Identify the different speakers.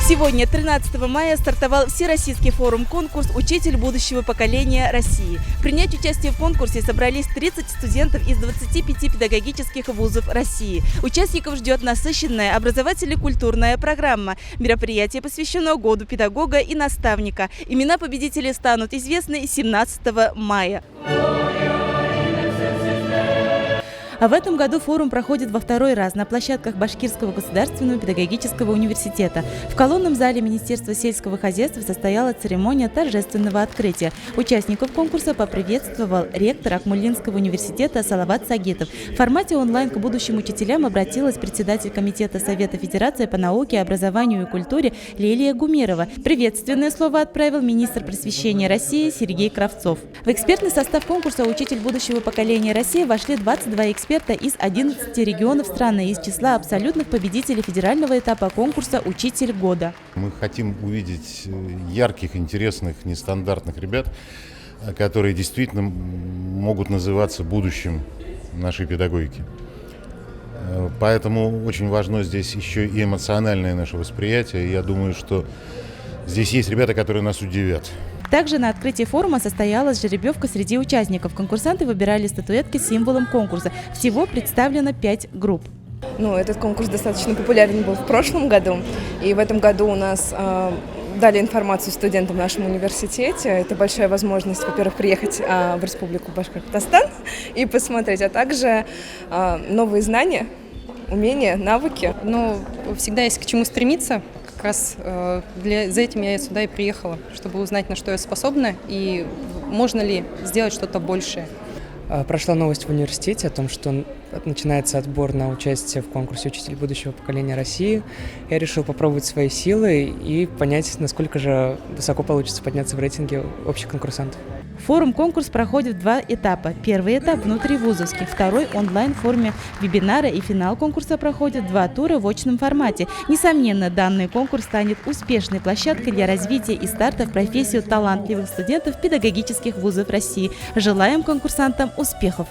Speaker 1: Сегодня, 13 мая, стартовал Всероссийский форум-конкурс «Учитель будущего поколения России». Принять участие в конкурсе собрались 30 студентов из 25 педагогических вузов России. Участников ждет насыщенная образовательно-культурная программа. Мероприятие посвящено Году педагога и наставника. Имена победителей станут известны 17 мая. А в этом году форум проходит во второй раз на площадках Башкирского государственного педагогического университета. В колонном зале Министерства сельского хозяйства состоялась церемония торжественного открытия. Участников конкурса поприветствовал ректор Акмолинского университета Салават Сагитов. В формате онлайн к будущим учителям обратилась председатель Комитета Совета Федерации по науке, образованию и культуре Лилия Гумерова. Приветственное слово отправил министр просвещения России Сергей Кравцов. В экспертный состав конкурса «Учитель будущего поколения России» вошли 22 эксперта из 11 регионов страны из числа абсолютных победителей федерального этапа конкурса «Учитель года».
Speaker 2: Мы хотим увидеть ярких, интересных, нестандартных ребят, которые действительно могут называться будущим нашей педагогики. Поэтому очень важно здесь еще и эмоциональное наше восприятие. Я думаю, что здесь есть ребята, которые нас удивят.
Speaker 1: Также на открытии форума состоялась жеребьевка среди участников. Конкурсанты выбирали статуэтки с символом конкурса. Всего представлено 5 групп.
Speaker 3: Этот конкурс достаточно популярен был в прошлом году. И в этом году у нас дали информацию студентам в нашем университете. Это большая возможность, во-первых, приехать в Республику Башкортостан и посмотреть, а также новые знания, умения, навыки.
Speaker 4: Всегда есть к чему стремиться. Как раз за этим я сюда и приехала, чтобы узнать, на что я способна и можно ли сделать что-то большее.
Speaker 5: Прошла новость в университете о том, что начинается отбор на участие в конкурсе «Учитель будущего поколения России». Я решил попробовать свои силы и понять, насколько же высоко получится подняться в рейтинге общих конкурсантов.
Speaker 1: Форум-конкурс проходит в 2 этапа. Первый этап внутривузовский, второй онлайн в форме вебинара, и финал конкурса проходит 2 тура в очном формате. Несомненно, данный конкурс станет успешной площадкой для развития и старта в профессию талантливых студентов педагогических вузов России. Желаем конкурсантам успехов!